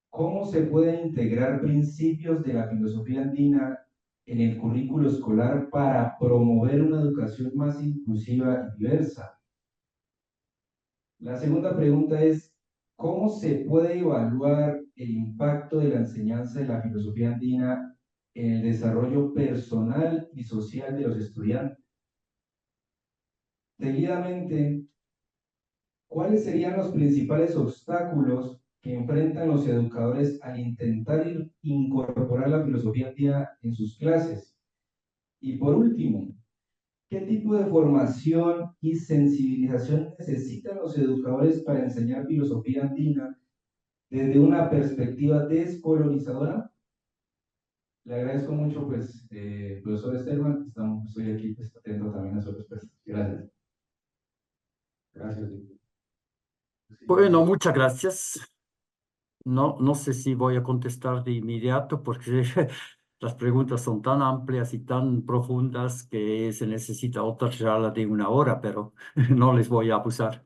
¿cómo se pueden integrar principios de la filosofía andina en el currículo escolar para promover una educación más inclusiva y diversa? La segunda pregunta es, ¿cómo se puede evaluar el impacto de la enseñanza de la filosofía andina en el desarrollo personal y social de los estudiantes? Seguidamente, ¿cuáles serían los principales obstáculos que enfrentan los educadores al intentar incorporar la filosofía andina en sus clases? Y por último, ¿qué tipo de formación y sensibilización necesitan los educadores para enseñar filosofía andina desde una perspectiva descolonizadora? Le agradezco mucho, pues, profesor Esteban, estoy aquí pues, atento también a su respuesta. Gracias. Gracias. Bueno, muchas gracias. No sé si voy a contestar de inmediato porque las preguntas son tan amplias y tan profundas que se necesita otra charla de 1 hora, pero no les voy a abusar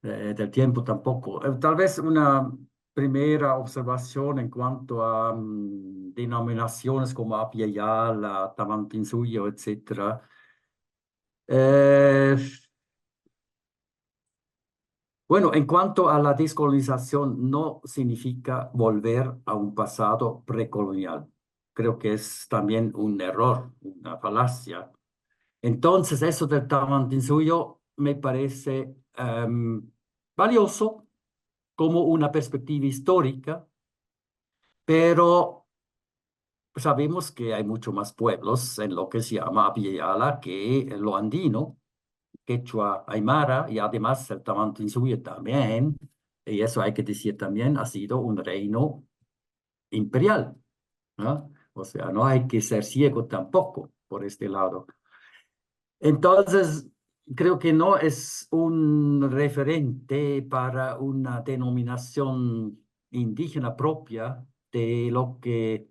del tiempo tampoco. Tal vez una primera observación en cuanto a denominaciones como Abya Yala, Tawantinsuyo, etc. Bueno, en cuanto a la descolonización, no significa volver a un pasado precolonial. Creo que es también un error, una falacia. Entonces, eso del Tawantinsuyo me parece valioso como una perspectiva histórica, pero sabemos que hay mucho más pueblos en lo que se llama Abya Yala que lo andino, quechua aymara, y además el Tawantinsuyo también, y eso hay que decir también, ha sido un reino imperial, ¿no? O sea, no hay que ser ciego tampoco por este lado. Entonces, creo que no es un referente para una denominación indígena propia de lo que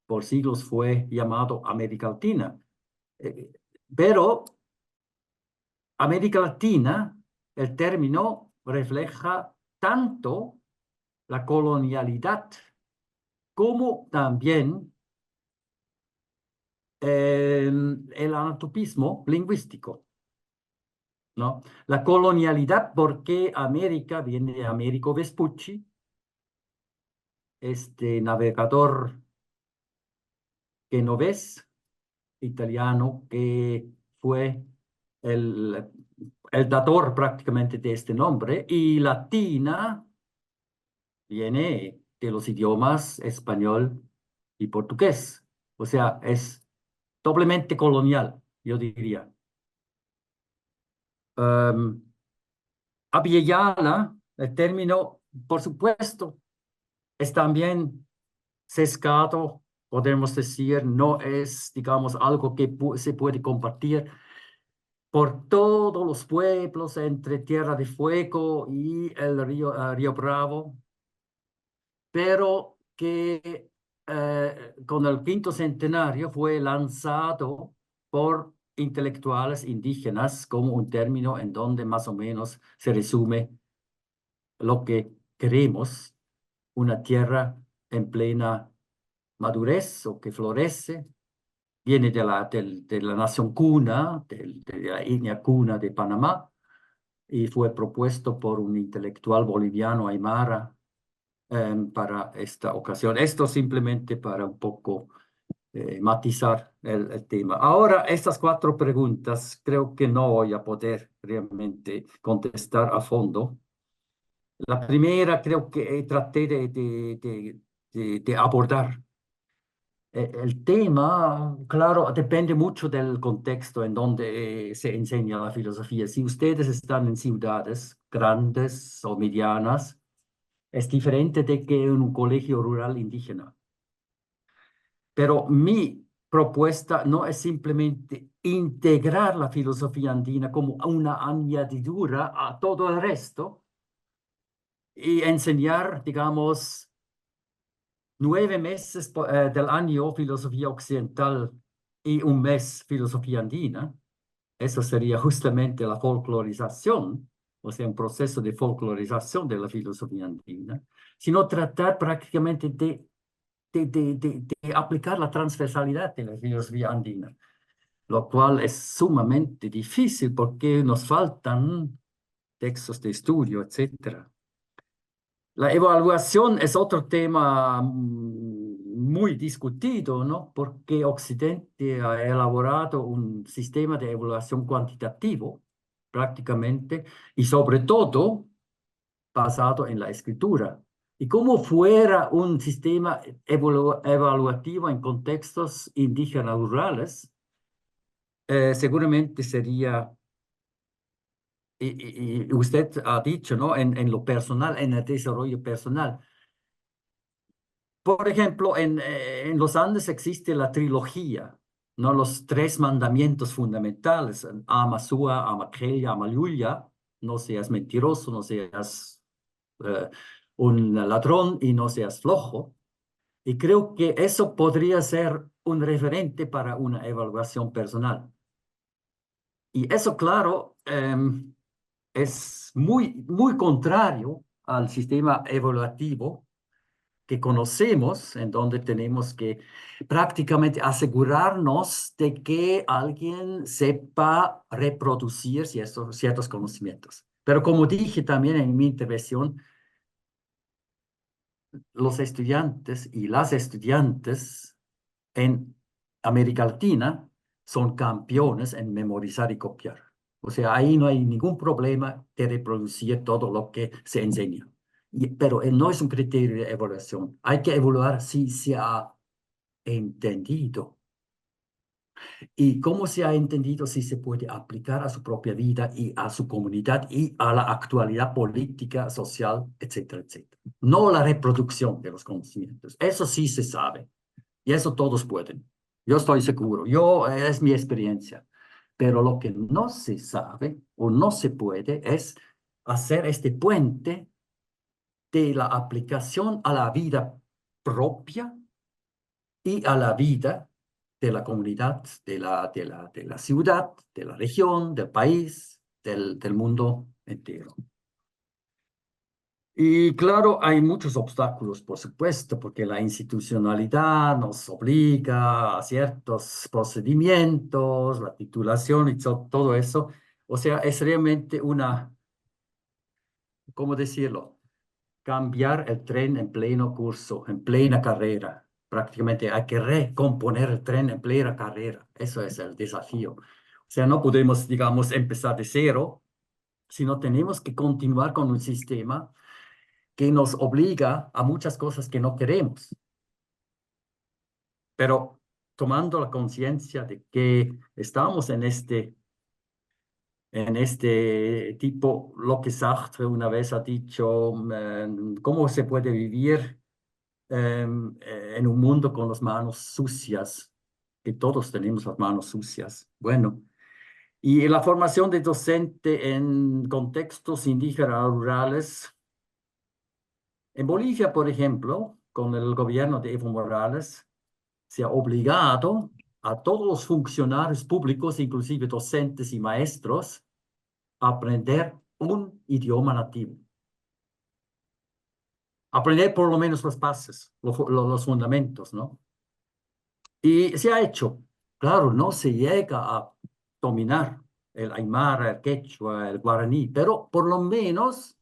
por siglos fue llamado América Latina. Pero América Latina, el término refleja tanto la colonialidad como también el anatopismo lingüístico, ¿no? La colonialidad, porque América viene de Américo Vespucci, este navegador genovés italiano que fue el, el dador prácticamente de este nombre, y latina viene de los idiomas español y portugués. O sea, es doblemente colonial, yo diría. Abya Yala, el término, por supuesto, es también sesgado, podemos decir, no es, digamos, algo que se puede compartir. por todos los pueblos entre Tierra de Fuego y el Río Bravo, pero que con el quinto centenario fue lanzado por intelectuales indígenas como un término en donde más o menos se resume lo que queremos, una tierra en plena madurez o que florece, viene de la nación cuna, de la etnia cuna de Panamá, y fue propuesto por un intelectual boliviano aymara para esta ocasión. Esto simplemente para un poco matizar el tema. Ahora, estas 4 preguntas creo que no voy a poder realmente contestar a fondo. La primera creo que traté de abordar. El tema, claro, depende mucho del contexto en donde se enseña la filosofía. Si ustedes están en ciudades grandes o medianas, es diferente de que en un colegio rural indígena. Pero mi propuesta no es simplemente integrar la filosofía andina como una añadidura a todo el resto y enseñar, digamos, 9 meses del año filosofía occidental y un mes filosofía andina. Eso sería justamente la folclorización, o sea, un proceso de folclorización de la filosofía andina, sino tratar prácticamente de aplicar la transversalidad de la filosofía andina, lo cual es sumamente difícil porque nos faltan textos de estudio, etcétera. La evaluación es otro tema muy discutido, ¿no? Porque Occidente ha elaborado un sistema de evaluación cuantitativo, prácticamente, y sobre todo basado en la escritura. Y como fuera un sistema evaluativo en contextos indígenas rurales, seguramente sería, y usted ha dicho, ¿no? En lo personal, en el desarrollo personal. Por ejemplo, en los Andes existe la trilogía, ¿no? Los 3 mandamientos fundamentales, ama sua, ama Keya, ama Yuya, no seas mentiroso, no seas un ladrón y no seas flojo. Y creo que eso podría ser un referente para una evaluación personal. Y eso, claro, es muy contrario al sistema evaluativo que conocemos, en donde tenemos que prácticamente asegurarnos de que alguien sepa reproducir ciertos conocimientos. Pero como dije también en mi intervención, los estudiantes y las estudiantes en América Latina son campeones en memorizar y copiar. O sea, ahí no hay ningún problema de reproducir todo lo que se enseña. Pero no es un criterio de evaluación. Hay que evaluar si se ha entendido. Y cómo se ha entendido si se puede aplicar a su propia vida y a su comunidad y a la actualidad política, social, etcétera, etcétera. No la reproducción de los conocimientos. Eso sí se sabe. Y eso todos pueden. Yo estoy seguro. Es mi experiencia. Pero lo que no se sabe o no se puede es hacer este puente de la aplicación a la vida propia y a la vida de la comunidad, de la ciudad, de la región, del país, del mundo entero. Y claro, hay muchos obstáculos, por supuesto, porque la institucionalidad nos obliga a ciertos procedimientos, la titulación y todo eso. O sea, es realmente ¿cómo decirlo? Cambiar el tren en pleno curso, en plena carrera. Prácticamente hay que recomponer el tren en plena carrera. Eso es el desafío. O sea, no podemos, digamos, empezar de cero, sino tenemos que continuar con un sistema que nos obliga a muchas cosas que no queremos. Pero tomando la conciencia de que estamos en tipo, lo que Sartre una vez ha dicho, cómo se puede vivir en un mundo con las manos sucias, que todos tenemos las manos sucias. Bueno, Y la formación de docente en contextos indígenas rurales. En Bolivia, por ejemplo, con el gobierno de Evo Morales, se ha obligado a todos los funcionarios públicos, inclusive docentes y maestros, a aprender un idioma nativo. Aprender por lo menos las bases, los fundamentos, ¿no? Y se ha hecho. Claro, no se llega a dominar el aymara, el quechua, el guaraní, pero por lo menos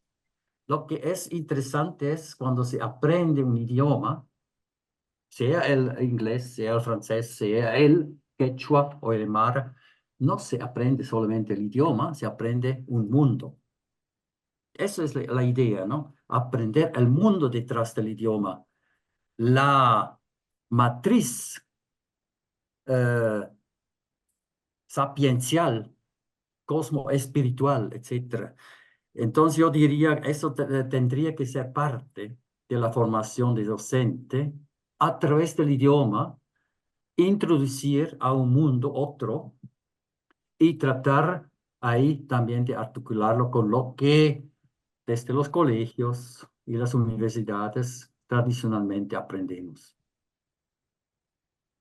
lo que es interesante es cuando se aprende un idioma, sea el inglés, sea el francés, sea el quechua o el aymara, no se aprende solamente el idioma, se aprende un mundo. Esa es la idea, ¿no? Aprender el mundo detrás del idioma, la matriz eh, sapiencial, cosmo-espiritual, etc. Entonces yo diría, eso tendría que ser parte de la formación de docente a través del idioma, introducir a un mundo otro y tratar ahí también de articularlo con lo que desde los colegios y las universidades tradicionalmente aprendemos.